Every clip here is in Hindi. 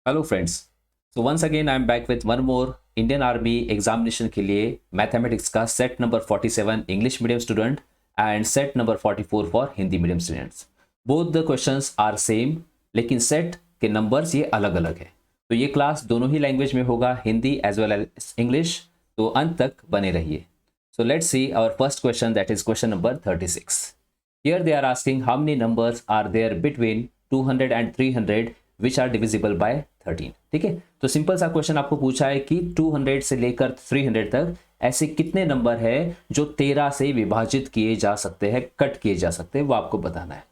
Hello friends. So once again I am back with one more Indian army examination के लिए मैथमेटिक्स का set number 47 English medium student and set number 44 for Hindi medium students. Both the questions are same, लेकिन सेट के नंबर्स ये अलग अलग है। तो ये क्लास दोनों ही लैंग्वेज में होगा, Hindi as well as English. तो अंत तक बने रहिए। So let's see our first question, that is question number 36। Here they are asking how many numbers are there between 200 and 300 which are divisible by 13। ठीक है, तो सिंपल सा क्वेश्चन आपको पूछा है कि 200 से लेकर 300 तक ऐसे कितने नंबर है जो 13 से विभाजित किए जा सकते हैं, कट किए जा सकते हैं, वो आपको बताना है।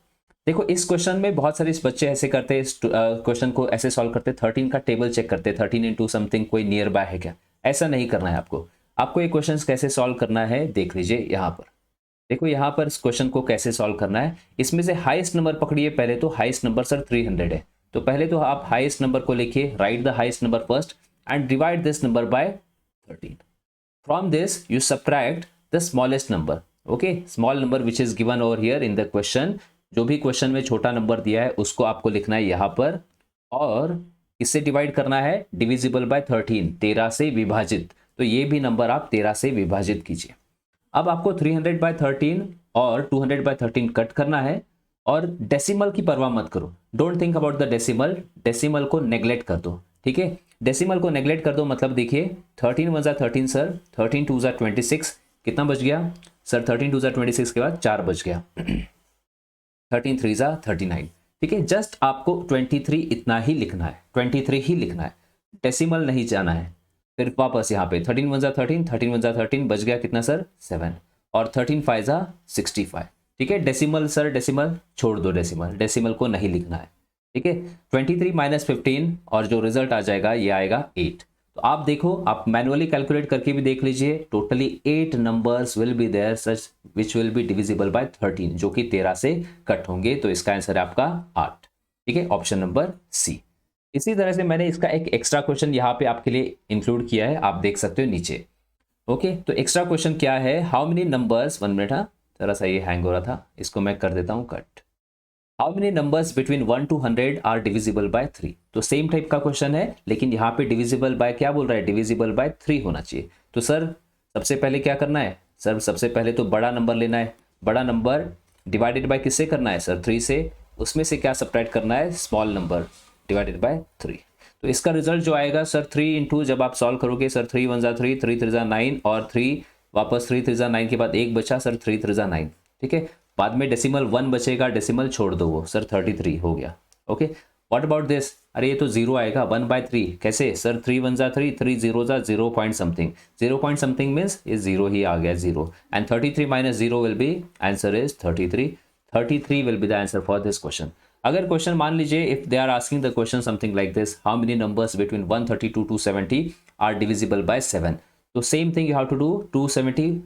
देखो इस क्वेश्चन में बहुत सारे बच्चे ऐसे करते हैं, क्वेश्चन को ऐसे सॉल्व करते हैं, 13 का टेबल चेक करते हैं, 13 इंटू समथिंग कोई नियर बाय है क्या। ऐसा नहीं करना है आपको। आपको ये क्वेश्चन कैसे सॉल्व करना है देख लीजिए। यहाँ पर देखो, यहाँ पर इस क्वेश्चन को कैसे सॉल्व करना है। इसमें से हाईएस्ट नंबर पकड़िए। पहले तो हाईएस्ट नंबर सर 300 है, तो पहले तो आप हाईएस्ट नंबर को लिखिए, right the highest number first and divide this number by 13। From this you subtract the smallest number. Okay, small number which is given over here in the question. जो भी क्वेश्चन में छोटा नंबर दिया है उसको आपको लिखना है यहाँ पर, और इससे डिवाइड करना है डिविजिबल बाय 13, 13 से विभाजित। तो ये भी नंबर आप 13 से विभाजित कीजिए। अब आपको 300 बाय 13 और 200 बाय 13 कट करना है, और डेसिमल की परवाह मत करो। Don't think about the decimal, decimal को नेग्लेक्ट कर दो। ठीक है, डेसिमल को नेग्लेक्ट कर दो, मतलब देखिए 13 वन 13 सर, 13 टू 26, कितना बच गया सर, 13 टू 26 के बाद 4 बच गया, 13 थ्री 39। ठीक है, जस्ट आपको 23 इतना ही लिखना है, 23 ही लिखना है, डेसिमल नहीं जाना है। फिर वापस यहाँ पे 13 वन 13, 13 वन 13 बच गया कितना सर 7, और 13 फाइव 65। ठीक है, डेसिमल सर, डेसिमल छोड़ दो, डेसिमल डेसिमल को नहीं लिखना है। ठीक है, 23 माइनस 15 और जो रिजल्ट आ जाएगा ये आएगा 8। तो आप देखो, आप मैनुअली कैलकुलेट करके भी देख लीजिए, totally 8 numbers will be there such which will be divisible by 13, जो कि 13 से कट होंगे। तो इसका आंसर है आपका 8। ठीक है, ऑप्शन नंबर सी। इसी तरह से मैंने इसका एक एक्स्ट्रा क्वेश्चन यहाँ पे आपके लिए इंक्लूड किया है, आप देख सकते हो नीचे। ओके, तो एक्स्ट्रा क्वेश्चन क्या है, हाउ मेनी नंबर्स, 1 मिनट, हाँ थोड़ा सा ये हैंग हो रहा था, इसको मैं कर देता हूँ cut. How many numbers between 1 to 100 are divisible by 3। तो सेम टाइप का क्वेश्चन है, लेकिन यहाँ पे डिविजिबल बाय क्या बोल रहा है, डिविजिबल बाय 3 होना चाहिए। तो सर सबसे पहले क्या करना है सर, सबसे पहले तो बड़ा नंबर लेना है। बड़ा नंबर डिवाइडेड बाय किससे करना है सर, 3 से। उसमें से क्या सब्ट्रैक्ट करना है, स्मॉल नंबर डिवाइडेड बाय 3। तो इसका रिजल्ट जो आएगा सर 3 इंटू, जब आप सॉल्व करोगे सर 3 वन 3, 3 3 9, और 3 वापस 3 3 9 के बाद 1 बचा सर 3 3 9। ठीक है, बाद में डेसिमल 1 बचेगा, डेसिमल छोड़ दो वो सर 33 हो गया। ओके, व्हाट अबाउट दिस, अरे ये तो 0 आएगा 1 बाय 3, कैसे sir 3 one 3, 3 0 0 point something, 0 point something means ये 0 ही आ गया, 0 and 33 minus 0 will be, answer is 33। 33 will be the answer for this question. अगर क्वेश्चन मान लीजिए if they are asking the question something like this, how many numbers between 132 to 270 are divisible by 7, तो same thing you have to do 270।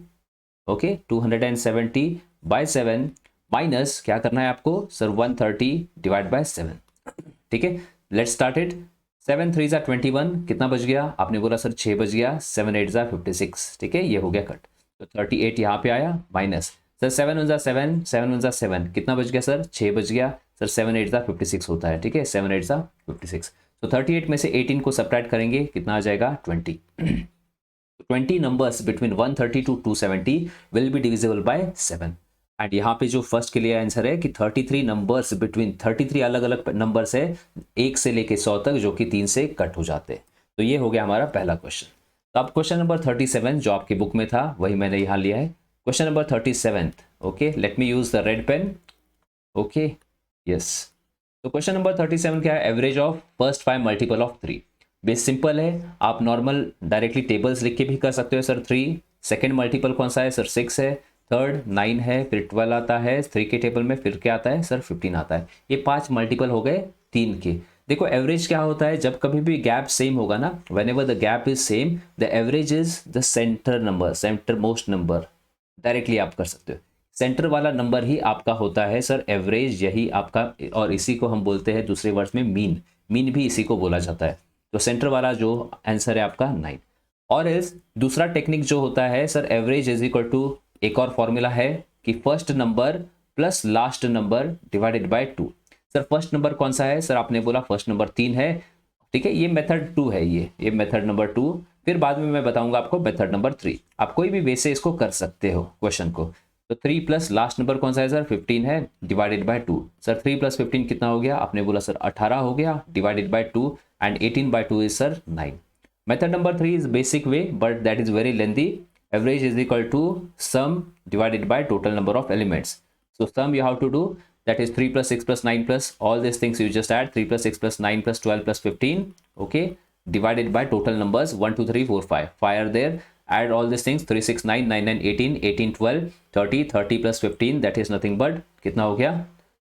Okay, 270 bye 7 minus क्या करना है आपको सर 130 डिवाइड बाय 7। ठीक है, लेट्स स्टार्ट इट। 7 3 21, कितना बच गया, आपने बोला सर 6 बच गया, 7 8 56। ठीक है, ये हो गया कट, तो 38 यहाँ पे आया, माइनस सर 7 1 7, 7 1 7, कितना बच गया सर 6 बच गया सर, 7 8 56 होता है। ठीक है, 7 8 56। तो 38 में से 18 को सब्ट्रैक्ट करेंगे, कितना आ जाएगा 20। 20 numbers between 130 to 270 will be divisible by 7। And यहाँ पे जो फर्स्ट के लिए आंसर है कि 33 नंबर्स बिटवीन, 33 अलग अलग नंबर्स है 1 से लेके 100 तक, जो कि 3 से कट हो जाते हैं। तो ये हो गया हमारा पहला क्वेश्चन। तो अब क्वेश्चन नंबर 37 जो आपकी बुक में था वही मैंने यहाँ लिया है। Question number 37। Okay, let me use the red pen. Okay, yes. तो क्वेश्चन नंबर 37 क्या है, average of first 5 multiple of 3। बेस सिंपल है, आप नॉर्मल डायरेक्टली टेबल्स लिख के भी कर सकते हो सर। 3 सेकेंड मल्टीपल कौन सा है सर, 6 है, थर्ड 9 है, फिर 12 आता है 3 के टेबल में, फिर क्या आता है सर 15 आता है। ये 5 मल्टीपल हो गए 3 के। देखो एवरेज क्या होता है, जब कभी भी गैप सेम होगा ना, when ever the gap is same the average is the centre number, centre most number. Directly आप कर सकते हो, सेंटर वाला नंबर ही आपका होता है सर एवरेज, यही आपका, और इसी को हम बोलते हैं दूसरे वर्ड्स में मीन। मीन भी इसी को बोला जाता है। तो सेंटर वाला जो आंसर है आपका 9। और इस दूसरा टेक्निक जो होता है sir, average is equal to, एक और फॉर्मूला है कि first number plus last number divided by 2। Sir first number कौन सा है सर, आपने बोला फर्स्ट नंबर 3 है, ठीक है, ये मेथड 2 है, ये मेथड नंबर 2। फिर बाद में मैं बताऊंगा आपको मेथड नंबर 3। आप कोई भी वे से इसको कर सकते हो क्वेश्चन को। तो 3 प्लस लास्ट नंबर कौन सा है सर, 15 है, डिवाइडेड बाय 2। सर 3 प्लस 15 कितना हो गया, आपने बोला सर 18 हो गया, divided by 2, and 18 by 2 is sir 9। Method number 3 is basic way but that is very lengthy. Average is equal to sum divided by total number of elements. So sum you have to do, that is 3 plus 6 plus 9 plus all these things you just add, 3 plus 6 plus 9 plus 12 plus 15, okay, divided by total numbers 1 2 3 4 5 5 are there, add all these things, 3 6 9 9 9 18 18 12 30 30 plus 15 that is nothing but कितना हो गया,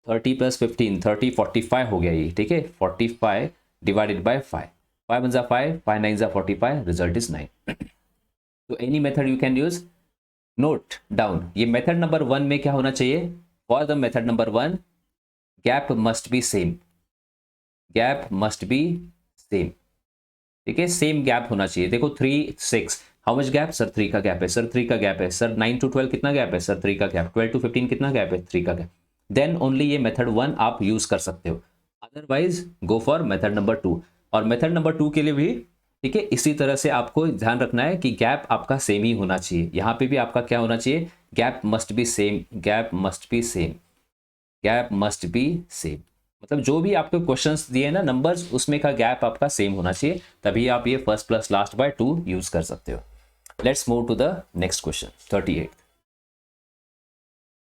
30 plus 15 30 45 हो गया ये, ठीक है, 45 divided by 5, 5 1 5 5 9 45, result is 9। तो any method you can use। Note down, ये मेथड नंबर 1 में क्या होना चाहिए, for the method number 1 gap must be same, gap must be same, ठीक है, सेम गैप होना चाहिए। देखो 3 6 हाउ मच गैप, सर 3 का गैप है, सर 3 का गैप है, सर 9 to 12 कितना गैप है, सर 3 का गैप, 12 to 15 कितना गैप है, 3 का गैप, देन ओनली ये मेथड 1 आप यूज कर सकते हो, otherwise go for method number 2। और मेथड नंबर 2 के लिए भी ठीक है, इसी तरह से आपको ध्यान रखना है कि गैप आपका सेम ही होना चाहिए। यहाँ पे भी आपका क्या होना चाहिए, gap must be same, gap must be same, gap must be same, मतलब जो भी आपको क्वेश्चंस दिए ना नंबर्स, उसमें का गैप आपका सेम होना चाहिए, तभी आप ये first plus last by 2 use कर सकते हो। Let's move to the next question 38।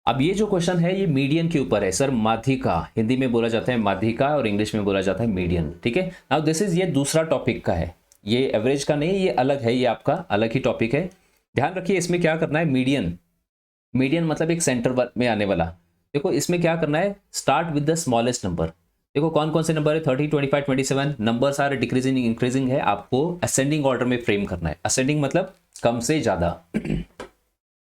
अब ये जो क्वेश्चन है ये मीडियन के ऊपर है सर, माध्यिका, हिंदी में बोला जाता है माध्यिका और इंग्लिश में बोला जाता है मीडियन, ठीक है। नाउ दिस इज, ये दूसरा टॉपिक का है, ये एवरेज का नहीं, ये अलग है, ये आपका अलग ही टॉपिक है। ध्यान रखिए इसमें क्या करना है, मीडियन, मीडियन मतलब एक सेंटर में आने वाला। देखो इसमें क्या करना है, start with the smallest number. देखो कौन कौन से नंबर है, 30 25 27 नंबर सारे डिक्रीजिंग इंक्रीजिंग है, आपको असेंडिंग ऑर्डर में फ्रेम करना है। असेंडिंग मतलब कम से ज्यादा। कम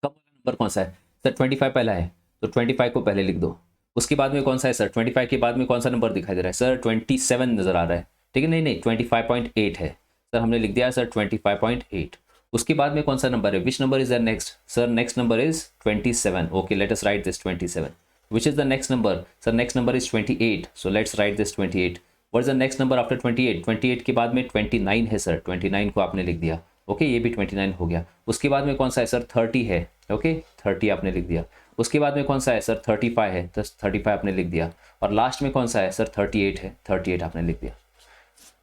वाला नंबर कौन सा है सर, 25 पहला है तो 25 को पहले लिख दो। उसके बाद में कौन सा है सर, 25 के बाद में कौन सा नंबर दिखाई दे रहा है सर, 27 नजर आ रहा है, ठीक है, नहीं नहीं 25.8 है सर, हमने लिख दिया सर 25.8। उसके बाद में कौन सा नंबर है, which number is the next, sir next number is 27, okay let us right this 27। Which is the next number, sir next number is 28, so let's write this 28। What is the next number after 28, 28 के बाद में 29 है सर, 29 को आपने लिख दिया, ओके ये भी 29 हो गया। उसके बाद में कौन सा है सर, 30 है, ओके 30 आपने लिख दिया। उसके बाद में कौन सा है सर, 35 है, तो 35 आपने लिख दिया। और लास्ट में कौन सा है सर, 38 है, 38 आपने लिख दिया।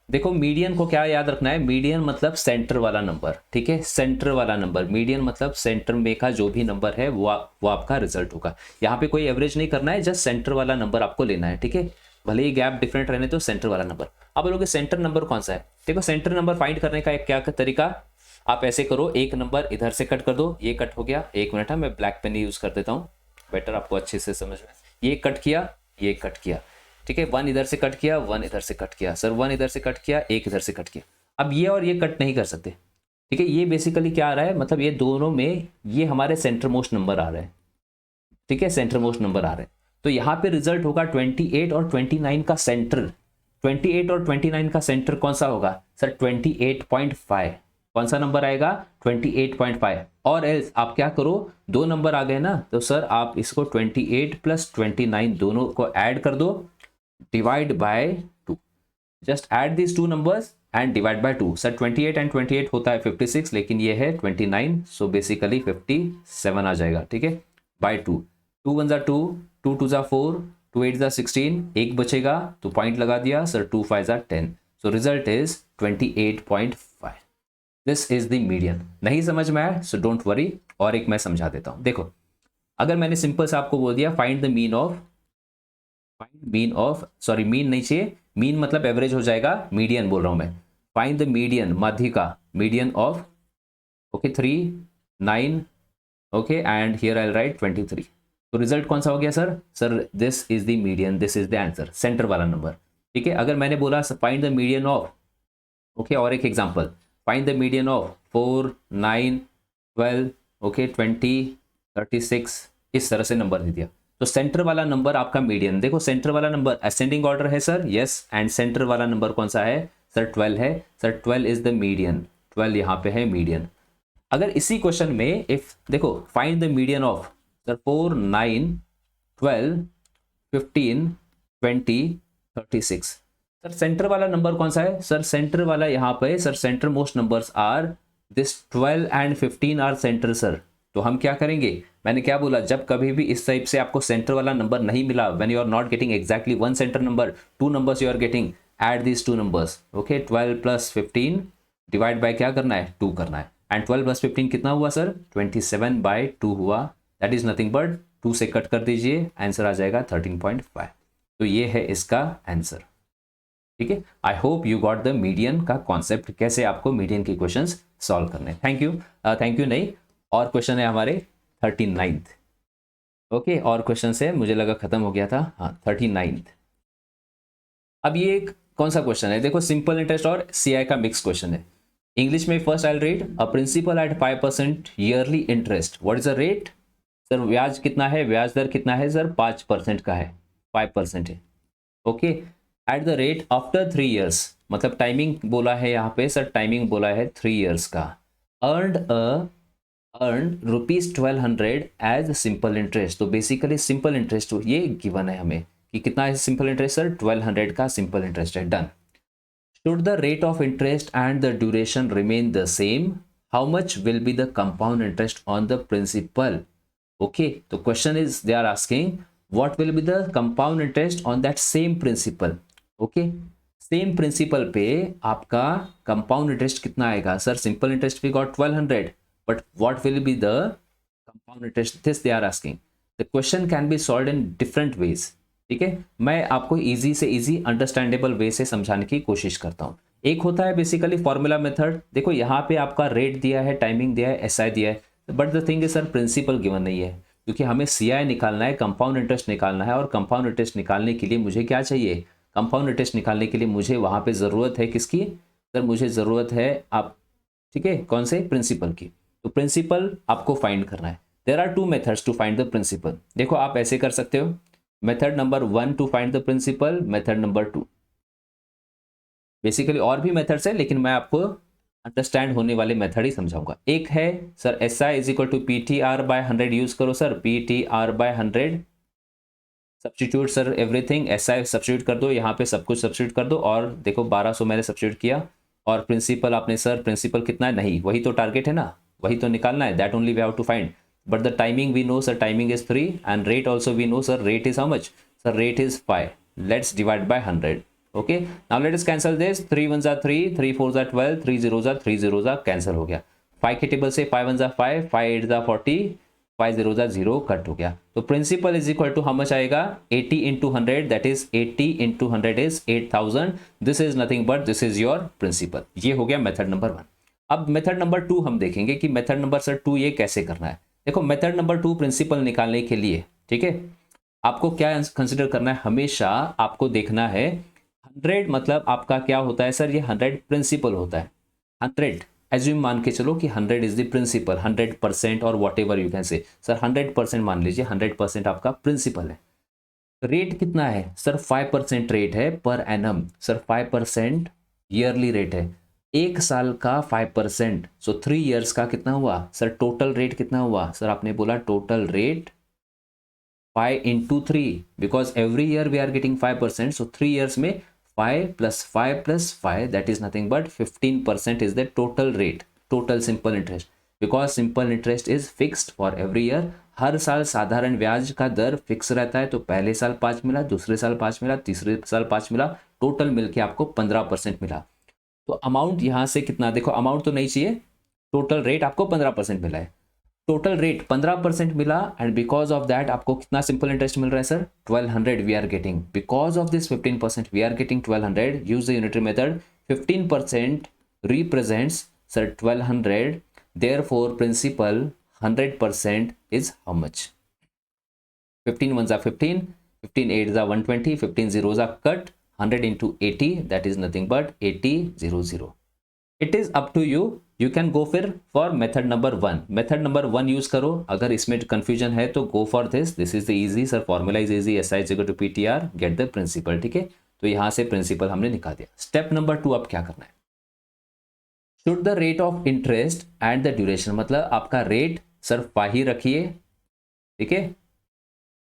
देखो मीडियन को क्या याद रखना है, मीडियन मतलब सेंटर वाला नंबर, ठीक है, सेंटर वाला नंबर, मीडियन मतलब सेंटर में का जो भी नंबर है वो आपका रिजल्ट होगा। यहाँ पे कोई एवरेज नहीं करना है, जस्ट सेंटर वाला नंबर आपको लेना है, ठीक है, भले ही गैप डिफरेंट रहने तो सेंटर वाला नंबर। अब बोलोगे सेंटर नंबर कौन सा है, देखो सेंटर नंबर फाइंड करने का एक क्या तरीका, आप ऐसे करो, एक नंबर इधर से कट कर दो, ये कट हो गया, एक मिनट है मैं ब्लैक पेन यूज कर देता हूँ, बेटर आपको अच्छे से समझ में, ये कट किया, ये कट किया, ठीक है, 1 इधर से कट किया, 1 इधर से कट किया, सर 1 इधर से कट किया, 1 इधर से कट किया। अब ये और ये कट नहीं कर सकते, ठीक है, ये बेसिकली क्या आ रहा है, मतलब ये दोनों में ये हमारे सेंटर मोस्ट नंबर आ रहे हैं, ठीक है, सेंटर मोस्ट नंबर आ रहे हैं। तो यहाँ पे रिजल्ट होगा 28 और 29 का सेंटर, 28 और 29 का सेंटर कौन सा होगा सर, 28.5, कौन सा नंबर आएगा 28.5। और एल्स आप क्या करो, दो नंबर आ गए ना, तो सर आप इसको 28 प्लस 29 दोनों को ऐड कर दो, divide by 2, just add this two numbers and divide by 2। Sir 28 and 28 होता है 56, लेकिन ये है 29, सो बेसिकली 57 आ जाएगा, ठीक है, बाय 2, 2 1 2, 2 2 4, 2 8 16, एक बचेगा तो पॉइंट लगा दिया sir, 2 5 10, so result is 28.5। This is the median. नहीं समझ में आया सो डोंट वरी, और एक मैं समझा देता हूं। देखो अगर मैंने सिंपल से आपको बोल दिया find the mean of, sorry mean नहीं चाहिए, मीन मतलब एवरेज हो जाएगा, मीडियन बोल रहा हूं मैं, फाइंड द मीडियन, माध्यिका, median of, okay 3 9, okay and here I will write 23। तो रिजल्ट कौन सा हो गया sir, sir this is the median, this is the answer, centre वाला नंबर, ठीक है। अगर मैंने बोला find the median of, okay और एक example, find the median of 4 9 12, okay 20 36, इस तरह से नंबर दे दिया, तो सेंटर वाला नंबर आपका मीडियन। देखो सेंटर वाला नंबर असेंडिंग ऑर्डर है सर, यस, एंड सेंटर वाला नंबर कौन सा है सर, 12 है, सर 12 इज द मीडियन, 12 यहाँ पे है मीडियन। अगर इसी क्वेश्चन में इफ देखो find the median of sir 4 9 12 15 20 36, sir centre वाला नंबर कौन सा है? सर सेंटर वाला यहाँ पे sir centre most numbers are this 12 and 15 are centre sir. तो हम क्या करेंगे, मैंने क्या बोला, जब कभी भी इस टाइप से आपको सेंटर वाला नंबर नहीं मिला, when you are not getting exactly one centre number, two numbers you are getting, add these two numbers. Okay, 12 plus 15 divide by क्या करना है, 2 करना है। एंड 12 प्लस 15 कितना हुआ सर? 27/2 हुआ। दैट इज नथिंग बट 2 से कट कर दीजिए, आंसर आ जाएगा 13.5। तो ये है इसका आंसर। ठीक है, I hope you got the median का कॉन्सेप्ट, कैसे आपको मीडियन के क्वेश्चंस सॉल्व करने। थैंक यू नहीं, और क्वेश्चन है हमारे 39th। ओके, और क्वेश्चन से मुझे लगा खत्म हो गया था। हाँ, 39th। अब ये एक कौन सा क्वेश्चन है, देखो सिंपल इंटरेस्ट और सीआई का मिक्स क्वेश्चन है। इंग्लिश में first I read, a principal at 5% yearly interest, what is the rate? Sir ब्याज कितना है, ब्याज दर कितना है सर? 5% का है, 5% है। Okay, at the rate after 3 years, मतलब टाइमिंग बोला है यहाँ पे सर, टाइमिंग बोला है 3 ईयर्स का। Earn ₹1200 as simple interest. तो बेसिकली सिंपल इंटरेस्ट ये गिवन है हमें कि कितना है सिंपल इंटरेस्ट सर? 1200 का सिंपल इंटरेस्ट है। Done. Should the rate of interest and the duration remain the same, how much will be the compound interest on the principal? Okay, तो question is they are asking what will be the compound interest on that same principle? Okay, same principal पे आपका कंपाउंड इंटरेस्ट कितना आएगा sir? Simple interest we got 1200, but what will be the compound interest, this they are asking. The question can be solved in different ways. ठीक है, मैं आपको इजी से इजी अंडरस्टैंडेबल वे से समझाने की कोशिश करता हूँ। एक होता है बेसिकली फॉर्मूला मेथड, देखो यहाँ पे आपका रेट दिया है, टाइमिंग दिया है, एसआई दिया है, but the thing is sir principal given नहीं है, क्योंकि हमें सीआई निकालना है, कंपाउंड इंटरेस्ट निकालना है, और कंपाउंड इंटरेस्ट निकालने के लिए मुझे क्या चाहिए? कंपाउंड इंटरेस्ट निकालने के लिए मुझे वहां पे ज़रूरत है किसकी सर? मुझे ज़रूरत है आप, ठीक है, कौन से? प्रिंसिपल की। तो प्रिंसिपल आपको फाइंड करना है। There are 2 methods to find the principal. देखो आप ऐसे कर सकते हो, method number 1 to find the principal, method number 2। Basically और भी मेथड्स है, लेकिन मैं आपको अंडरस्टैंड होने वाले मेथड ही समझाऊंगा। एक है sir S I is equal to PTR/100, use करो sir PTR/100, substitute sir everything, S I substitute कर दो, यहाँ पे सब कुछ सब्सटीट्यूट कर दो, और देखो 1200 मैंने सब्सटीट्यूट किया। और प्रिंसिपल आपने सर, प्रिंसिपल कितना है? नहीं, वही तो टारगेट है ना, वही तो निकालना है, that only we have to find. But the timing we know sir, timing is 3, and rate also we know sir, rate is how much sir? Rate is 5। Let's divide by 100। Okay, now let us cancel this, 3 1 जा 3, 3 4 जा 12, 3 0 जा 3 0 जा कैंसिल हो गया। 5 के टेबल से 5 1 जा 5, 5 8 जा 40, 5 0 जा 0 कट हो गया। तो principal is equal to how much आएगा? 80 into 100, that is 80 into 100 is 8000। This is nothing but this is your principal. ये हो गया मेथड नंबर 1। अब मेथड नंबर 2 हम देखेंगे कि मेथड नंबर सर 2 ये कैसे करना है। देखो मेथड नंबर 2 प्रिंसिपल निकालने के लिए, ठीक है, आपको क्या कंसिडर करना है? हमेशा आपको देखना है 100 मतलब आपका क्या होता है सर? ये 100 प्रिंसिपल होता है। 100 एज्यूम मान के चलो कि 100 इज द प्रिंसिपल, 100% और what ever you can say sir, 100% मान लीजिए, 100% आपका प्रिंसिपल है। रेट कितना है सर? 5% रेट है per annum sir, 5% yearly rate है, एक साल का 5%, सो 3 ईयर्स का कितना हुआ सर? टोटल रेट कितना हुआ सर? आपने बोला total rate 5 into 3, because every year we are getting 5%, so 3 years में 5 plus 5 plus 5, that is nothing but 15% is the total rate, total simple interest, because simple interest is fixed for every year। हर साल साधारण ब्याज का दर फिक्स रहता है, तो पहले साल 5 मिला, दूसरे साल 5 मिला, तीसरे साल 5 मिला, टोटल मिलके आपको 15% मिला। तो अमाउंट यहाँ से कितना, देखो अमाउंट तो नहीं चाहिए, टोटल रेट आपको 15% मिला है, टोटल रेट 15% मिला, एंड बिकॉज ऑफ दैट आपको कितना सिंपल इंटरेस्ट मिल रहा है sir? 1200 we are getting, because of this 15% we are getting 1200। Use the unitary method, 15% represents sir 1200, therefore principal 100% is how much? 15 1 जा 15, 15 8 जा 120, 15 0 जा cut, 100 into 80, that is nothing but 80 0 0। It is up to you, you can go फिर for method number 1। Method number 1 use करो, अगर इसमें कंफ्यूजन है तो go for this, this is the easy sir, formula is easy, S I is equal to PTR, get the principal. ठीक है, तो यहां से प्रिंसिपल हमने निकाल दिया। स्टेप नंबर 2 अब क्या करना है? Should the rate of interest and the duration, मतलब आपका रेट सर 5 ही रखिए, ठीक है,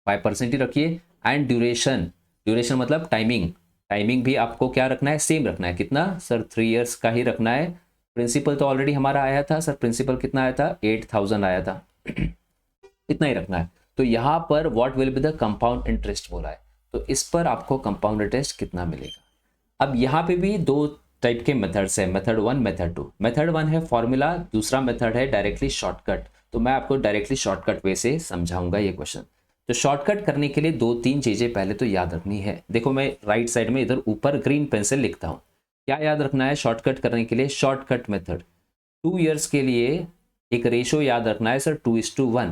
5% ही रखिए, एंड ड्यूरेशन, ड्यूरेशन मतलब टाइमिंग, टाइमिंग भी आपको क्या रखना है, सेम रखना है। कितना सर, 3 इयर्स का ही रखना है। प्रिंसिपल तो ऑलरेडी हमारा आया था सर, प्रिंसिपल कितना आया था, 8000 आया था इतना ही रखना है। तो यहाँ पर what will be the compound interest बोला है, तो इस पर आपको कंपाउंड इंटरेस्ट कितना मिलेगा। अब यहाँ पे भी दो टाइप के मेथड्स है, मेथड 1 मेथड 2। मेथड 1 है फॉर्मूला, दूसरा मेथड है डायरेक्टली शॉर्टकट। तो मैं आपको डायरेक्टली शॉर्टकट वे से समझाऊंगा ये क्वेश्चन। तो शॉर्टकट करने के लिए 2-3 चीजें पहले तो याद रखनी है। देखो मैं राइट साइड में इधर ऊपर ग्रीन पेन से लिखता हूँ। क्या याद रखना है शॉर्टकट करने के लिए, शॉर्टकट मेथड 2 इयर्स के लिए एक रेशो याद रखना है sir 2:1।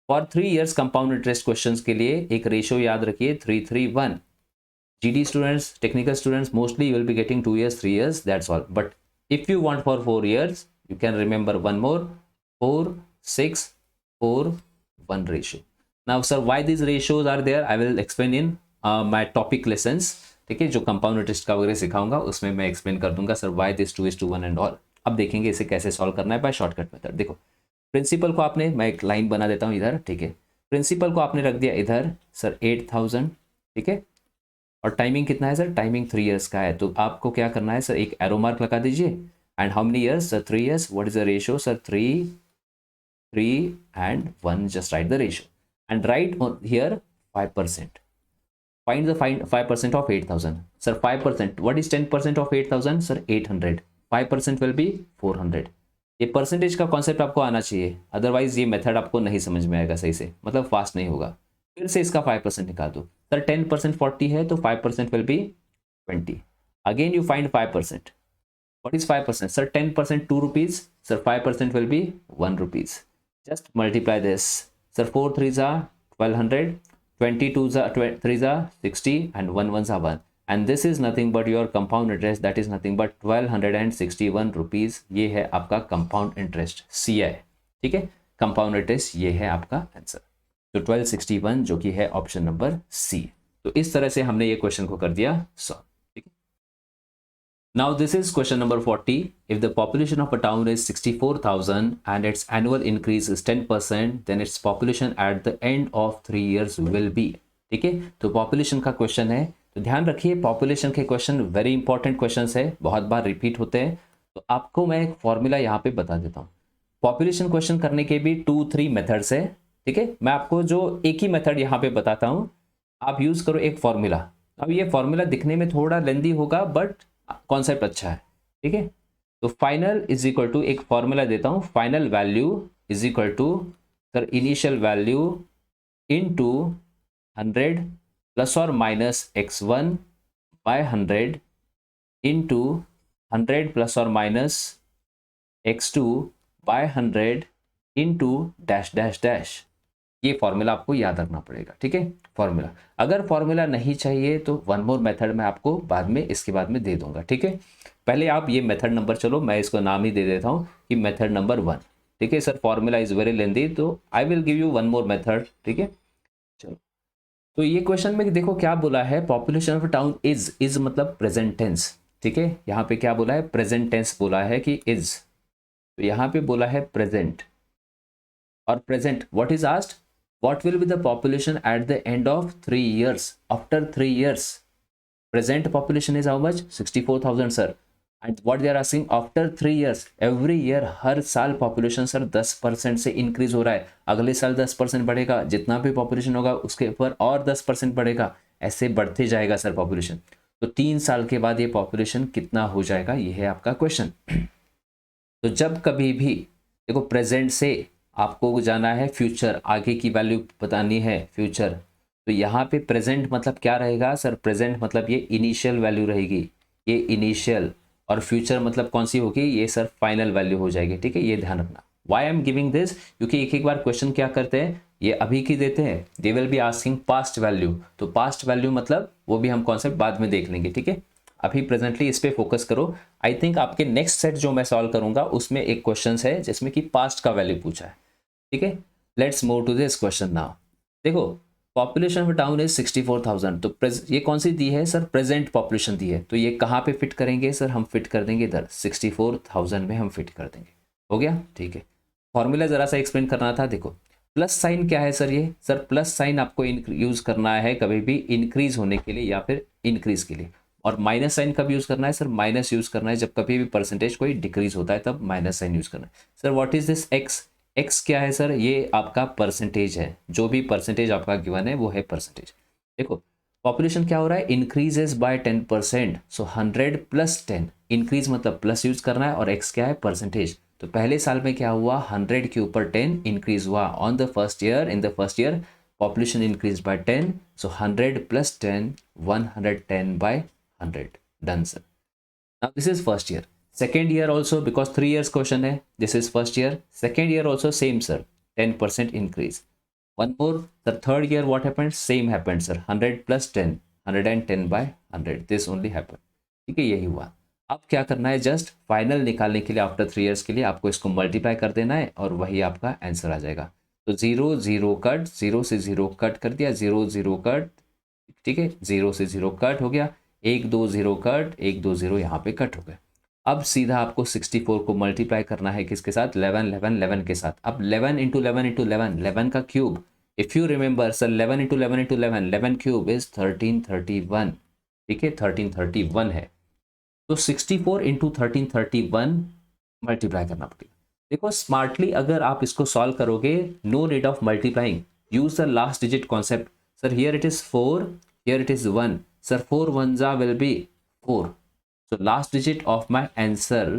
For 3 years compound interest questions के लिए एक रेशो याद रखिए 3:1। GD students, technical students, mostly you will be getting 2 years, 3 years, that's all. But if you want for 4 years, you can remember one more, 4, 6, 4, 1 ratio. Now, sir, why these ratios are there? I will explain in my topic lessons. ठीक है, जो कंपाउंड इंटरेस्ट का वगैरह सिखाऊंगा उसमें मैं एक्सप्लेन कर दूंगा sir why this 2:1 and all. अब देखेंगे इसे कैसे सॉल्व करना है बाय शॉर्टकट मेथड। देखो प्रिंसिपल को आपने, मैं एक लाइन बना देता हूँ इधर, ठीक है। प्रिंसिपल को आपने रख दिया इधर सर 8000, ठीक है। और टाइमिंग कितना है सर, टाइमिंग 3 इयर्स का है। तो आपको क्या करना है सर, एक एरो मार्क लगा दीजिए। And how many years sir, 3 years. What is the ratio sir, 3, 3 and 1, just right the ratio and right here 5%। Find the 5% of 8000 sir, 5%, what is 10% of 8000 sir, 800। 5% will be 400। ये परसेंटेज का कॉन्सेप्ट आपको आना चाहिए, अदरवाइज ये मेथड आपको नहीं समझ में आएगा सही से, मतलब फास्ट नहीं होगा। फिर से इसका 5% निकाल दो सर, 10% 40 है तो 5% will be 20। Again you find 5%, what is 5% sir, 10% 2 rupees sir, 5% will be 1 rupees. Just multiply this sir, 4 3 जा 1200, 22 जा 3 जा 60 एंड 1 1 जा 1 and this is nothing but your compound interest, that is nothing but 1261 rupees. ये है आपका कंपाउंड इंटरेस्ट CI, ठीक है। कंपाउंड इंटरेस्ट ये है आपका आंसर, तो 1261 जो कि है ऑप्शन नंबर C। तो इस तरह से हमने ये क्वेश्चन को कर दिया सॉल्व, ठीक है। Now this is question number 40। If the population of a town is 64,000 and its annual increase is 10%, then its population at the end of 3 years will be, ठीक है। तो पॉपुलेशन का क्वेश्चन है, तो ध्यान रखिए पॉपुलेशन के क्वेश्चन वेरी इंपॉर्टेंट क्वेश्चन है, बहुत बार रिपीट होते हैं। तो आपको मैं एक फॉर्मूला यहाँ पे बता देता हूँ। पॉपुलेशन क्वेश्चन करने के भी 2-3 मेथड्स है, ठीक है। मैं आपको जो एक ही मेथड यहाँ पे बताता हूँ, आप यूज़ करो एक फॉर्मूला। अब ये फॉर्मूला दिखने में थोड़ा लेंदी होगा बट कॉन्सेप्ट अच्छा है, ठीक है। तो फाइनल इज इक्वल टू, एक फॉर्मूला देता हूँ, final value is equal to sir initial value into 100 plus और minus x1 by 100 into 100 plus और minus x2 by 100 into dash dash dash. ये फॉर्मूला आपको याद रखना पड़ेगा, ठीक है। फॉर्मूला, अगर फॉर्मूला नहीं चाहिए तो वन मोर मेथड मैं आपको बाद में, इसके बाद में दे दूंगा, ठीक है। पहले आप ये मेथड नंबर, चलो मैं इसको नाम ही दे देता हूँ कि मेथड नंबर 1, ठीक है। Sir formula is very lengthy, तो I will give you one more method, ठीक है। चलो, तो ये क्वेश्चन में देखो क्या बोला है, पॉपुलेशन ऑफ टाउन इज मतलब प्रेजेंट टेंस, ठीक है। यहाँ पे क्या बोला है, प्रेजेंट टेंस बोला है कि इज, तो यहाँ पे बोला है प्रेजेंट। और present what is asked, what will be the population at the end of 3 years, after 3 years? Present population is how much, 64,000 sir, and what they are asking after 3 years, every year, हर साल population सर 10% से increase हो रहा है, अगले साल 10% बढ़ेगा, जितना भी population होगा उसके ऊपर और 10% बढ़ेगा, ऐसे बढ़ते जाएगा सर population। तो 3 साल के बाद ये population कितना हो जाएगा, ये है आपका क्वेश्चन। तो जब कभी भी देखो प्रेजेंट से आपको जाना है फ्यूचर, आगे की वैल्यू बतानी है फ्यूचर, तो यहाँ पे प्रेजेंट मतलब क्या रहेगा सर, प्रेजेंट मतलब ये इनिशियल वैल्यू रहेगी, ये इनिशियल, और फ्यूचर मतलब कौन सी होगी, ये सर फाइनल वैल्यू हो जाएगी, ठीक है। ये ध्यान रखना, why I am giving this, क्योंकि एक एक बार क्वेश्चन क्या करते हैं, ये अभी की देते हैं, they will be asking past value, तो पास्ट वैल्यू मतलब वो भी हम कॉन्सेप्ट बाद में देख लेंगे, ठीक है। अभी प्रेजेंटली इस पे फोकस करो। आई थिंक आपके नेक्स्ट सेट जो मैं सॉल्व करूंगा उसमें एक क्वेश्चन है जिसमें कि पास्ट का वैल्यू पूछा है, ठीक है। Let's move to this question now. देखो पॉपुलेशन ऑफ टाउन इज 64,000, तो ये कौन सी दी है सर, प्रेजेंट पॉपुलेशन दी है, तो ये कहाँ पे फिट करेंगे सर, हम फिट कर देंगे इधर 64,000 में हम फिट कर देंगे, हो गया, ठीक है। फॉर्मूला जरा सा एक्सप्लेन करना था। देखो प्लस साइन क्या है सर, ये सर प्लस साइन आपको यूज करना है कभी भी इंक्रीज होने के लिए या फिर इंक्रीज के लिए। और माइनस साइन कब यूज करना है सर? माइनस यूज करना है जब कभी भी परसेंटेज कोई डिक्रीज होता है, तब माइनस साइन यूज करना है। Sir what is this x? X क्या है सर? ये आपका परसेंटेज है, जो भी परसेंटेज आपका गिवन है वो है परसेंटेज। देखो पॉपुलेशन क्या हो रहा है? Increases by 10%, so 100 plus 10, increase मतलब प्लस यूज करना है, और एक्स क्या है? परसेंटेज। तो पहले साल में क्या हुआ? 100 के ऊपर 10 इंक्रीज हुआ on the first year, in the first year population increased by 10, so 100 plus 10, 110 by 100, done sir. Now this is first year. Second year also, because 3 years question hai, this is first year. Second year also same sir, 10% increase. One more, the third year what happened? Same happened sir, 100 plus 10, 110 by 100, this only happened. ठीक है, यही हुआ। अब क्या करना है? जस्ट फाइनल निकालने के लिए आफ्टर 3 years के लिए आपको इसको मल्टीप्लाई कर देना है और वही आपका आंसर आ जाएगा। तो 0 0 कट, 0 से 0 कट कर दिया, 0 0 कट, ठीक है, 0 से 0 कट हो गया, 1 2 0 कट, 1 2 0 यहाँ पे कट हो गया। अब सीधा आपको 64 को मल्टीप्लाई करना है किसके साथ? 11 11 11 के साथ। अब 11 इंटू 11 इंटू 11, 11 का cube, if you remember sir 11 into 11 into 11, 11 cube is 1331, ठीक है, 1331 है। तो 64 इंटू 1331 मल्टीप्लाई करना पड़ेगा। देखो स्मार्टली अगर आप इसको सॉल्व करोगे, no need of multiplying, use the last digit concept. Sir here it is 4, here it is 1, sir 4 1 जा will be 4, so last digit of my answer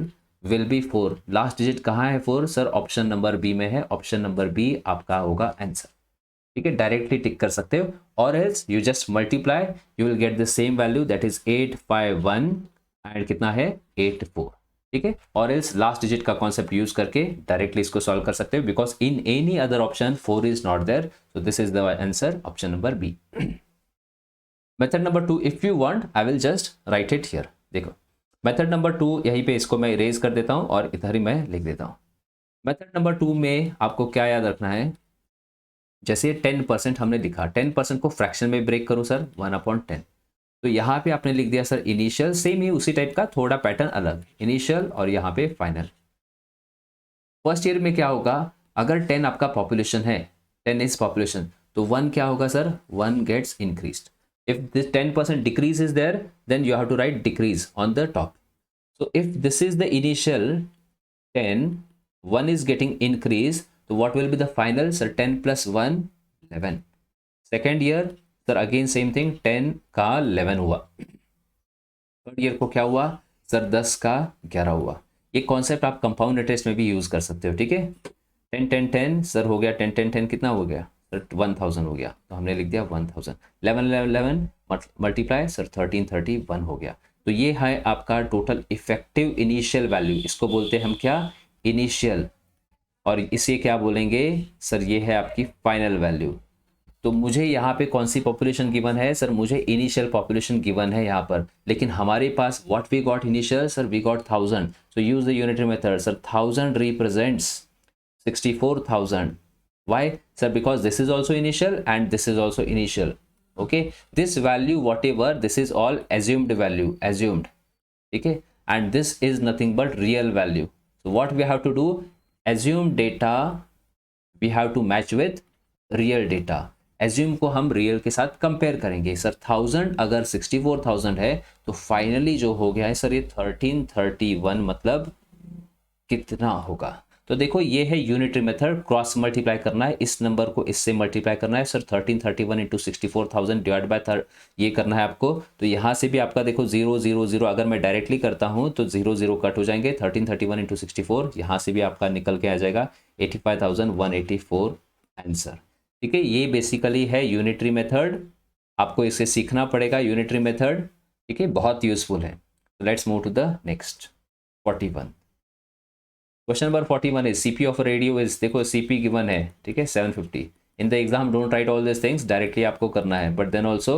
will be 4। Last digit कहाँ है? 4 सर ऑप्शन नंबर बी में है, ऑप्शन नंबर बी आपका होगा आंसर। ठीक है, डायरेक्टली टिक कर सकते हो, और else you just multiply, you will get the same value, that is 851 and कितना है? 84। ठीक है, और एल्स लास्ट डिजिट का कॉन्सेप्ट यूज करके डायरेक्टली इसको सॉल्व कर सकते हो, because in any other option 4 is not there, so this is the answer, option number B. Method number 2, if you want I will just write it here. देखो मेथड नंबर 2, यहीं पे इसको मैं इरेज कर देता हूं और इधर ही मैं लिख देता हूं। मेथड नंबर 2 में आपको क्या याद रखना है? जैसे 10% हमने लिखा, 10% को फ्रैक्शन में ब्रेक करो सर, 1/10। तो यहाँ पे आपने लिख दिया सर इनिशियल, सेम ही उसी टाइप का, थोड़ा पैटर्न अलग, इनिशियल और यहाँ पे फाइनल। फर्स्ट ईयर में क्या होगा? अगर 10 आपका पॉपुलेशन है, 10 इज पॉपुलेशन, तो 1 क्या होगा sir? 1 gets increased. If this 10% decrease is there, then you have to write decrease on the top. So if this is the initial 10, 1 is getting increase, so what will be the final sir? 10 plus 1 11। Second year sir again same thing, 10 का 11 हुआ। थर्ड ईयर को क्या हुआ सर? 10 का 11 हुआ। ये कॉन्सेप्ट आप कंपाउंड इंटरेस्ट में भी यूज कर सकते हो। ठीक है, 10 10 10 सर हो गया, 10 10 10 कितना हो गया सर? 1000 हो गया, तो हमने लिख दिया 1000। 11 11 मल्टीप्लाई सर 1331 हो गया। तो ये है आपका टोटल इफेक्टिव इनिशियल वैल्यू, इसको बोलते हैं हम क्या? इनिशियल। और इसे क्या बोलेंगे सर? ये है आपकी फाइनल वैल्यू। तो मुझे यहाँ पे कौन सी पॉपुलेशन गिवन है सर? मुझे इनिशियल पॉपुलेशन गिवन है यहाँ पर, लेकिन हमारे पास what we got initial sir? We got 1000, so use the unitary method sir. 1000 represents 64,000। why sir? because this is also initial and this is also initial, okay? this value whatever, this is all assumed value, assumed, okay? and this is nothing but real value. so what we have to do? assume data we have to match with real data। assume को हम real के साथ कंपेयर करेंगे सर। 1000 अगर 64,000 है, तो फाइनली जो हो गया है सर ये 1331, मतलब कितना होगा? तो देखो ये है यूनिटरी मेथड, क्रॉस मल्टीप्लाई करना है, इस नंबर को इससे मल्टीप्लाई करना है sir. 1331 into 64,000 divide by third, ये करना है आपको। तो यहाँ से भी आपका देखो 0 0 0, अगर मैं डायरेक्टली करता हूँ तो 0 0 कट हो जाएंगे। 1331 इंटू 64, यहाँ से भी आपका निकल के आ जाएगा 85,184 आंसर। ठीक है, ये बेसिकली है यूनिटरी मेथड, आपको इसे सीखना पड़ेगा यूनिटरी मेथड। ठीक है, बहुत यूजफुल है। Let's move to the next 41। Question number 41 is CP of radio is, देखो सीपी गिवन है, ठीक है, 750। In the exam don't write all this things, directly आपको करना है, बट देन ऑल्सो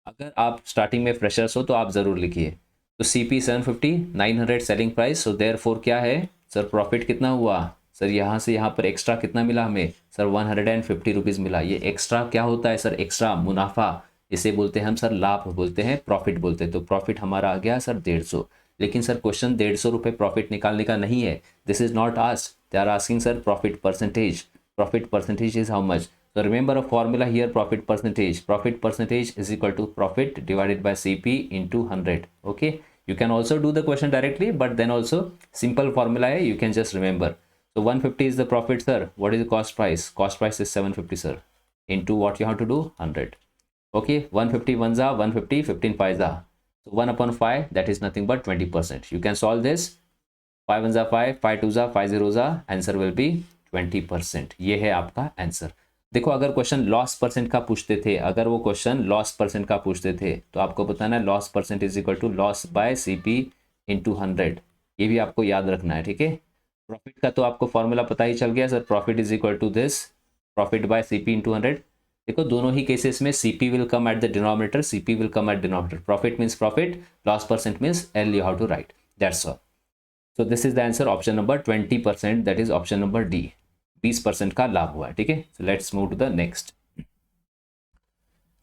अगर आप स्टार्टिंग में फ्रेशर्स हो तो आप जरूर लिखिए। तो CP 750, 900 selling price, so therefore क्या है सर? प्रॉफिट कितना हुआ सर? यहाँ से यहाँ पर एक्स्ट्रा कितना मिला हमें सर? 150 रुपीज़ मिला। ये एक्स्ट्रा क्या होता है सर? एक्स्ट्रा मुनाफा, इसे बोलते हैं हम सर लाभ बोलते हैं, प्रॉफिट बोलते हैं। तो प्रॉफिट हमारा आ गया सर 150। लेकिन सर क्वेश्चन 150 रुपये प्रॉफिट निकालने का नहीं है, this is not asked, they are asking sir profit percentage. Profit percentage is how much? So remember a formula here, profit percentage. Profit percentage is equal to profit divided by CP into 100. Okay. You can also do the question directly, but then also simple formula hai, you can just remember. So 150 is the profit, sir. What is the cost price? Cost price is 750, sir. Into what you have to do? 100. Okay. 150 ones are 150, 15 fives are. So 1 upon 5, that is nothing but 20%. You can solve this. 5 ones are 5, 5 twos are 5 zeros are. Answer will be 20%. ये है आपका आंसर. देखो अगर क्वेश्चन लॉस परसेंट का पूछते थे, अगर वो क्वेश्चन लॉस परसेंट का पूछते थे तो आपको बताना है loss percent is equal to loss by CP into 100. ये भी आपको याद रखना है, ठीक है. प्रॉफिट का तो आपको फॉर्मूला पता ही चल गया sir, profit is equal to this profit by CP into 100. देखो दोनों ही केसेस में CP will come at the denominator, CP will come at denominator. Profit means profit, loss percent means L you have to write. That's all. So this is the answer option number 20%, that is option number D. 20% का लाभ हुआ है, ठीक है. So let's move to the next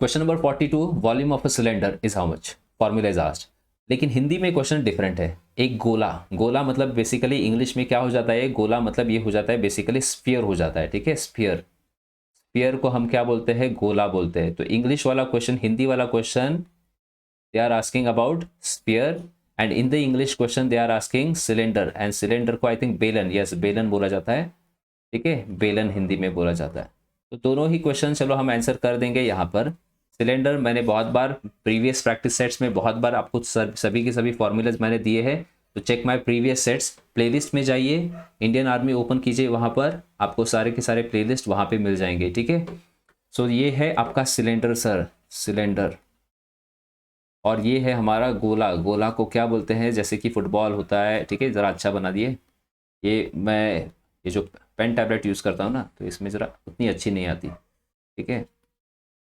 question number 42. Volume of a cylinder is how much? Formula is asked. लेकिन हिंदी में क्वेश्चन डिफरेंट है. एक गोला, गोला मतलब बेसिकली इंग्लिश में क्या हो जाता है, गोला मतलब ये हो जाता है बेसिकली स्फीयर हो जाता है, ठीक है. स्फीयर, स्फीयर को हम क्या बोलते हैं? गोला बोलते हैं. तो इंग्लिश वाला क्वेश्चन, हिंदी वाला question they are asking about sphere, and in the English question they are asking cylinder, and cylinder को आई थिंक बेलन, यस बेलन बोला जाता है, ठीक है. बेलन हिंदी में बोला जाता है. तो दोनों ही क्वेश्चन चलो हम आंसर कर देंगे. यहाँ पर सिलेंडर मैंने बहुत बार प्रीवियस प्रैक्टिस सेट्स में बहुत बार आपको सभी के सभी फॉर्मूलाज मैंने दिए हैं. तो check my previous sets, playlist में जाइए, इंडियन आर्मी ओपन कीजिए, वहाँ पर आपको सारे के सारे प्लेलिस्ट वहाँ पे मिल जाएंगे, ठीक है. सो ये है आपका सिलेंडर सर, सिलेंडर. और ये है हमारा गोला. गोला को क्या बोलते हैं? जैसे कि फुटबॉल होता है, ठीक है. ज़रा अच्छा बना दिए. ये मैं ये जो पेन टैबलेट यूज़ करता हूँ ना, तो इसमें ज़रा उतनी अच्छी नहीं आती, ठीक है.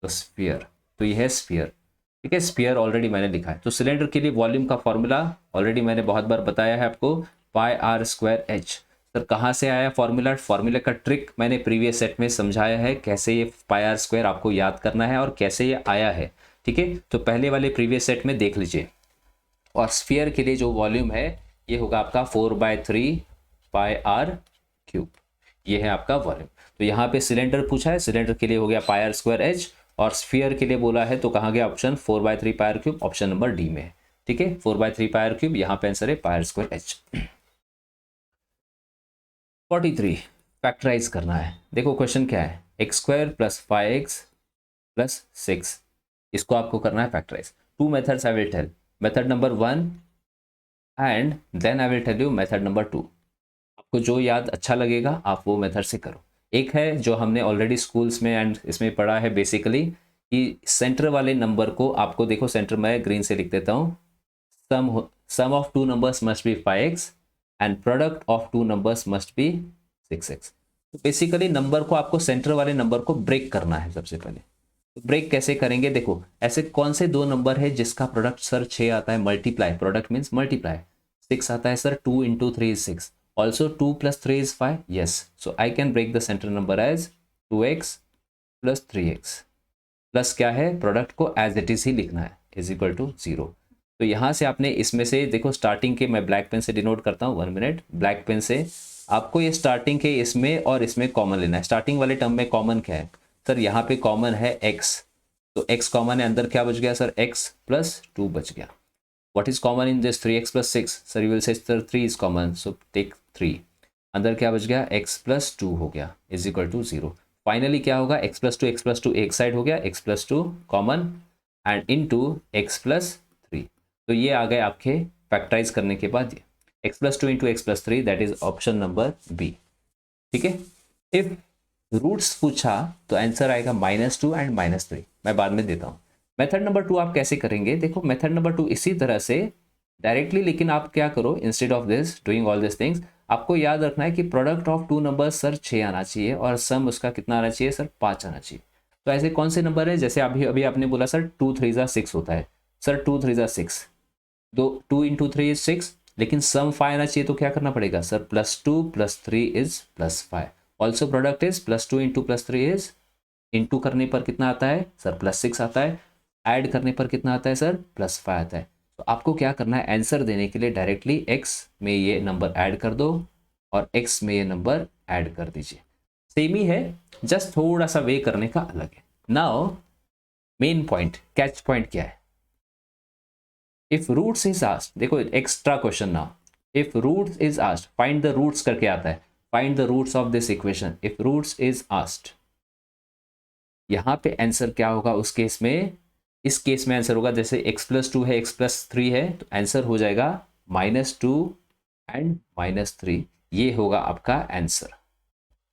तो स्फीयर, तो ये है स्फीयर, ठीक है. स्फीयर ऑलरेडी मैंने लिखा है. तो सिलेंडर के लिए वॉल्यूम का फॉर्मूला ऑलरेडी मैंने बहुत बार बताया है आपको, पाई आर स्क्वायर एच. सर कहाँ से आया फॉर्मूला? फॉर्मूला का ट्रिक मैंने प्रीवियस सेट में समझाया है, कैसे ये पाई आर स्क्वायर आपको याद करना है और कैसे ये आया है, ठीक है. तो पहले वाले प्रीवियस सेट में देख लीजिए. और स्फीयर के लिए जो वॉल्यूम है ये होगा आपका 4/3 पाई आर क्यूब. ये है आपका वॉल्यूम. तो यहाँ पे सिलेंडर पूछा है, सिलेंडर के लिए हो गया पाई आर स्क्वायर एच, और स्फीयर के लिए बोला है तो कहाँ गया option? 4/3 pi r cube, option number D में है, ठीक है. 4/3 पाई आर क्यूब, यहाँ पे आंसर है पाई आर स्क्वायर एच. 43 फैक्टराइज करना है. देखो क्वेश्चन क्या है, x² + 5x + 6, इसको आपको करना है factorise. 2 methods I will tell, method number 1 and then I will tell you method number 2. आपको जो याद अच्छा लगेगा आप वो मेथड से करो. एक है जो हमने ऑलरेडी स्कूल्स में एंड इसमें पढ़ा है बेसिकली, कि सेंटर वाले नंबर को आपको देखो, सेंटर में ग्रीन से लिख देता हूँ, sum of 2 numbers must be 5x and product of 2 numbers must be 6x. तो बेसिकली नंबर को आपको, सेंटर वाले नंबर को ब्रेक करना है सबसे पहले. तो ब्रेक कैसे करेंगे? देखो ऐसे कौन से दो नंबर है जिसका प्रोडक्ट सर 6 आता है? Multiply, product means multiply. 6 आता है sir, 2 × 3 is 6. Also 2 + 3 is 5. Yes. So I can break the center number as 2x + 3x. Plus क्या है? प्रोडक्ट को एज इट इज ही लिखना है, इज इक्वल टू 0. तो यहाँ से आपने इसमें से देखो, स्टार्टिंग के मैं ब्लैक पेन से डिनोट करता हूँ, 1 मिनट. ब्लैक पेन से आपको ये स्टार्टिंग के इसमें और इसमें कॉमन लेना है. स्टार्टिंग वाले टर्म में कॉमन क्या है सर? यहाँ पे कॉमन है x. तो x कॉमन है, अंदर क्या बच गया सर? x + 2 बच गया. What is common in this? 3x + 6. Sir, you will say sir 3 is common, so take 3. अंदर क्या बच गया? x + 2 हो गया, इज इक्वल टू 0. फाइनली क्या होगा? x + 2 एक साइड हो गया, x + 2 common and into x + 3. तो ये आ गए आपके फैक्टराइज करने के बाद x + 2 × x + 3, that is option number B, ठीक है. इफ रूट्स पूछा तो आंसर आएगा -2 एंड -3. मैं बाद में देता हूँ. मेथड नंबर 2 आप कैसे करेंगे? देखो मेथड नंबर 2 इसी तरह से डायरेक्टली, लेकिन आप क्या करो, instead of this doing all this things, आपको याद रखना है कि प्रोडक्ट ऑफ 2 नंबर्स सर 6 आना चाहिए और सम उसका कितना आना चाहिए सर? 5 आना चाहिए. तो ऐसे कौन से नंबर है? जैसे अभी आपने बोला सर 2 × 3 = 6 होता है सर, 2 × 3 = 6, 2 × 3 is 6, लेकिन सम 5 आना चाहिए. तो क्या करना पड़ेगा sir? +2 + 3 is +5. Also product is +2 × +3 is, into करने पर कितना आता है सर? +6 आता है. ऐड करने पर कितना आता है सर? +5 आता है. तो आपको क्या करना है? आंसर देने के लिए डायरेक्टली x में ये नंबर ऐड कर दो और x में ये नंबर ऐड कर दीजिए. सेम ही है, जस्ट थोड़ा सा वे करने का अलग है। Now main point, catch point क्या है? इफ रूट्स इज आस्क्ड, देखो extra question now, if roots is asked, find the roots करके आता है, find the roots of this equation. If roots is asked, यहां पे आंसर क्या होगा उस केस में? इस केस में आंसर होगा, जैसे x+2 है, x+3 है, तो आंसर हो जाएगा -2 एंड -3, ये होगा आपका आंसर।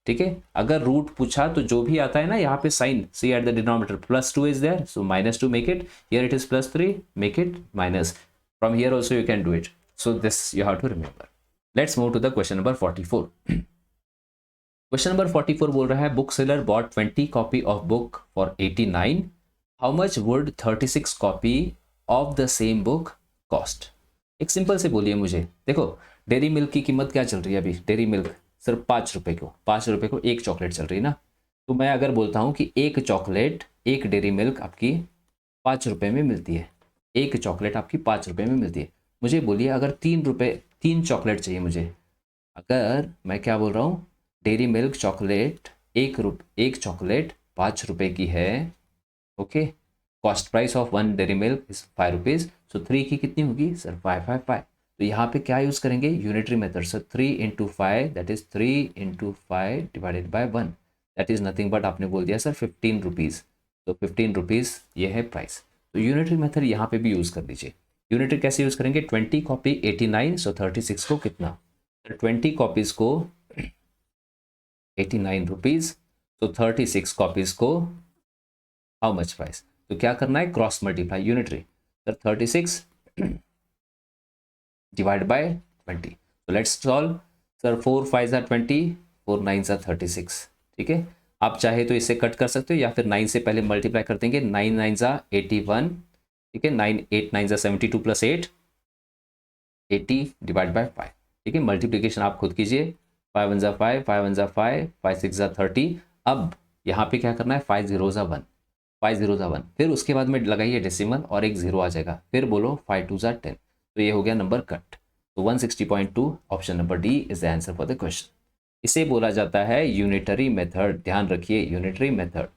ठीक है, अगर रूट पूछा तो जो भी आता है ना यहाँ पे sign, see at the denominator, +2 is there, so -2 make it, here it is +3, make it minus, from here also you can do it, so this you have to remember. Let's move to the question number 44। Question number 44 बोल रहा है, book seller bought 20 copy of book for 89, how much would 36 copy of the same book cost? एक सिंपल से बोलिए मुझे, देखो डेयरी मिल्क की कीमत क्या चल रही है अभी? डेयरी मिल्क सिर्फ 5 रुपए को, 5 रुपए को एक चॉकलेट चल रही है ना, तो मैं अगर बोलता हूँ कि एक चॉकलेट, एक डेयरी मिल्क आपकी 5 रुपए में मिलती है, एक चॉकलेट आपकी 5 रुपए में मिलती है, मुझे बोलिए अगर 3 चॉकलेट चाहिए मुझे, अगर मैं क्या बोल रहा हूँ, डेयरी मिल्क चॉकलेट एक चॉकलेट 5 रुपए की है, okay, cost price of 1 Dairy Milk is 5 rupees, so 3 की कितनी होगी सर? 555। तो यहाँ पे क्या यूज़ करेंगे? Unitary method. Sir 3 × 5 that is 3 × 5 divided by 1, that is nothing but आपने बोल दिया सर 15 रुपीज़, तो 15 रुपीज़ ये है प्राइस। तो यूनिटरी मेथड यहाँ पे भी यूज़ कर दीजिए। यूनिटरी कैसे यूज़ करेंगे? 20 कॉपी 89, सो 36 को कितना? 20 कॉपीज़ को 89 रुपीज़, तो 36 कॉपीज़ को हाउ मच प्राइस? तो क्या करना है? Cross multiply, unitary. Sir 36 divide by 20, तो लेट्स सॉल्व। सर 4 5 ज़ा 20, 4 9 ज़ा 36, ठीक है। आप चाहे तो इसे कट कर सकते हो या फिर 9 से पहले मल्टीप्लाई कर देंगे, 9 9 ज़ा 81, ठीक है, 9 8 9 ज़ा 72 + 8 80 डिवाइड बाय 5, ठीक है। मल्टीप्लीकेशन आप खुद कीजिए, 5 1 ज़ा 5, 5 1 ज़ा 5, 5 6 ज़ा 30। अब यहाँ पे क्या करना है? 5 0 ज़ा 1, 5 0 ज़ा 1, फिर उसके बाद में लगाइए डेसिमल और एक 0 आ जाएगा, फिर बोलो 5 2 ज़ा 10, तो ये हो गया नंबर कट। तो 160.2 option number D is the answer for the question. इसे बोला जाता है यूनिटरी मेथड, ध्यान रखिए unitary method.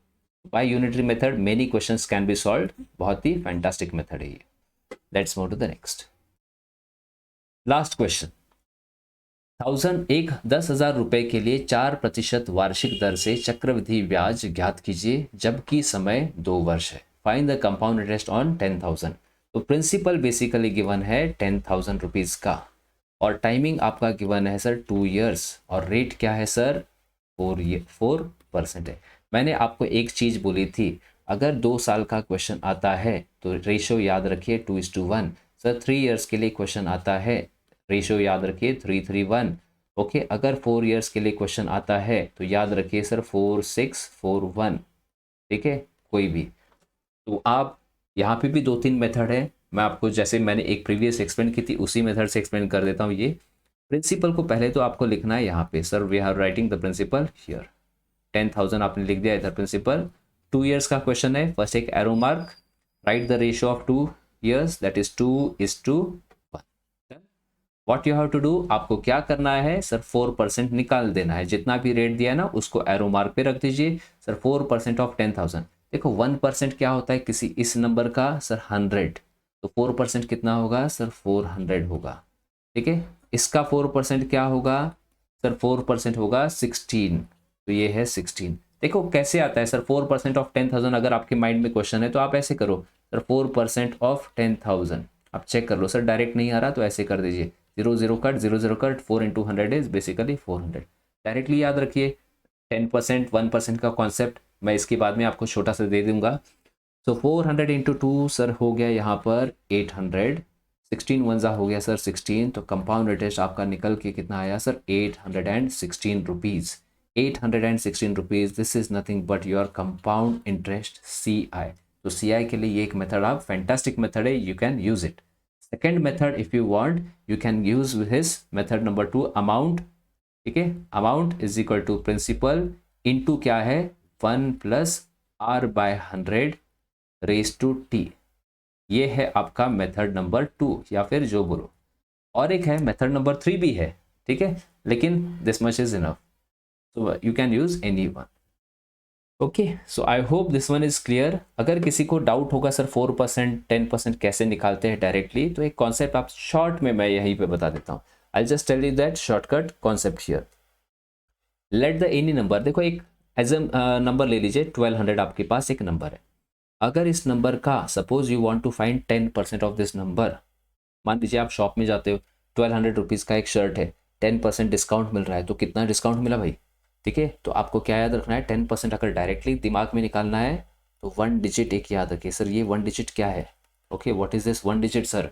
By unitary method many questions can be solved, बहुत ही फैंटास्टिक मेथड है ये। Let's move to the next last question. 10,000 रुपए के लिए 4% वार्षिक दर से चक्रवृद्धि ब्याज ज्ञात कीजिए जबकि समय 2 वर्ष है। Find the compound interest on 10,000। तो प्रिंसिपल बेसिकली गिवन है 10,000 रुपीज़ का, और टाइमिंग आपका गिवन है सर 2 इयर्स, और रेट क्या है सर? 4% है। मैंने आपको एक चीज़ बोली थी, अगर 2 साल का क्वेश्चन आता है तो रेशो याद रखिए 2:1। सर 3 इयर्स के लिए क्वेश्चन आता है, रेशो याद रखिए 3:1। ओके, अगर 4 इयर्स के लिए क्वेश्चन आता है तो याद रखिए सर 4:6:4:1, ठीक है, कोई भी। तो आप यहाँ पे भी 2-3 मेथड है, मैं आपको जैसे मैंने एक प्रीवियस एक्सप्लेन की थी उसी मेथड से एक्सप्लेन कर देता हूँ। ये प्रिंसिपल को पहले तो आपको लिखना है यहाँ पे, sir we are writing the principal here. 10,000 आपने लिख दिया इधर प्रिंसिपल। 2 इयर्स का क्वेश्चन है, फर्स्ट एक arrow mark, write the ratio of 2 years that is 2:1। What you have to do, आपको क्या करना है सर? 4% निकाल देना है, जितना भी रेट दिया है ना उसको एरो मार्क पे रख दीजिए। सर 4% ऑफ 10,000, देखो 1% क्या होता है किसी इस नंबर का? सर 100, तो 4% कितना होगा सर? 400 होगा, ठीक है। इसका 4% क्या होगा सर? 4% होगा 16, तो ये है 16। देखो कैसे आता है सर 4% ऑफ 10,000, अगर आपके माइंड में क्वेश्चन है तो आप ऐसे करो सर 4% ऑफ 10,000, आप चेक कर लो सर, डायरेक्ट नहीं आ रहा तो ऐसे कर दीजिए 0 0 cut 0 0 cut, 4 × 100 is basically 400। Directly याद रखिए 10% 1% का कॉन्सेप्ट मैं इसके बाद में आपको छोटा सा दे दूंगा। तो 400 × 2 सर हो गया यहाँ पर 800, 16 1 ज़ा हो गया सर 16, तो कंपाउंड इंटरेस्ट आपका निकल के कितना आया sir? 816 rupees. 816 rupees, this is nothing but your compound interest CI। तो CI के लिए ये एक मेथड आप फैंटास्टिक मेथड है, you can use it. Second method if you want you can use his method number 2, amount, ठीक है। Amount is equal to principal into क्या है? 1 + R/100 रेज टू T। ये है आपका मेथड नंबर 2, या फिर जो बोलो। और एक है मेथड नंबर 3 भी है, ठीक है, लेकिन this much is enough. so you can use any one. Okay, so I hope this one is clear. अगर किसी को डाउट होगा सर 4% 10% कैसे निकालते हैं डायरेक्टली, तो एक कॉन्सेप्ट आप शॉर्ट में मैं यहीं पे बता देता हूँ. I just tell you that shortcut concept here. Let the any number, देखो एक एज नंबर ले लीजिए 1200. आपके पास एक नंबर है. अगर इस नंबर का suppose you want to find 10% of this number. मान लीजिए आप शॉप में जाते हो, 1200 रुपीज़ का एक शर्ट है, 10% डिस्काउंट मिल रहा है. तो कितना डिस्काउंट मिला भाई? ठीक है, तो आपको क्या याद रखना है? 10% अगर डायरेक्टली दिमाग में निकालना है तो 1 डिजिट एक याद रखिए. सर ये 1 डिजिट क्या है? Okay, what is this 1 digit sir?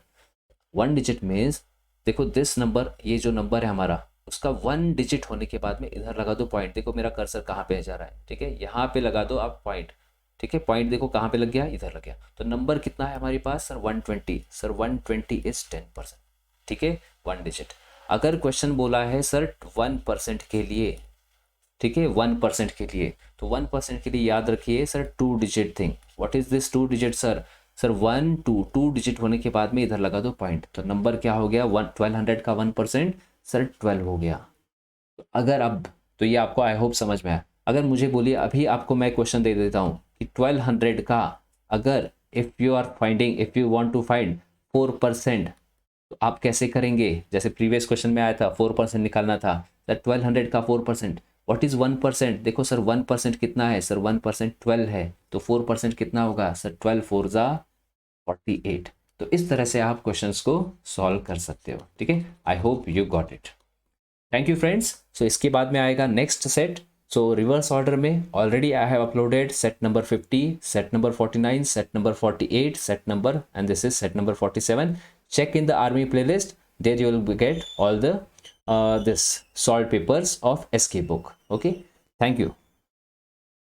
1 digit means, देखो दिस नंबर, ये जो नंबर है हमारा, उसका 1 डिजिट होने के बाद में इधर लगा दो पॉइंट. देखो मेरा कर्सर कहाँ पे जा रहा है, ठीक है, यहाँ पे लगा दो आप पॉइंट. ठीक है, पॉइंट देखो कहाँ पे लग गया, इधर लग गया. तो नंबर कितना है हमारे पास सर? 120. Sir 120 is 10%. ठीक है, 1 डिजिट. अगर क्वेश्चन बोला है सर 1% के लिए, ठीक है, 1% के लिए, तो 1% के लिए याद रखिए sir 2 digit thing. What is this 2 digit sir? Sir 2 digit होने के बाद में इधर लगा दो पॉइंट. तो नंबर क्या हो गया? 1200 का 1% सर 12 हो गया. तो अगर अब, तो ये आपको आई होप समझ में आया. अगर मुझे बोलिए अभी आपको मैं क्वेश्चन दे देता हूँ कि 1200 का अगर if you are finding, if you want to find 4%, तो आप कैसे करेंगे? जैसे प्रीवियस क्वेश्चन में आया था 4% निकालना था. दैट 1200 का 4%, व्हाट इज 1%? देखो सर 1% कितना है सर? 1% 12 है. तो 4% कितना होगा सर? 12 4 जा 48. तो इस तरह से आप क्वेश्चंस को सॉल्व कर सकते हो. ठीक है, I hope you got it. Thank you friends. So इसके बाद में आएगा next set. So reverse order में already I have uploaded set number 50, set number 49, set number 48, set number, and this is set number 47. Check in the army playlist. There you will get all the this solved papers of SK book. Okay, thank you.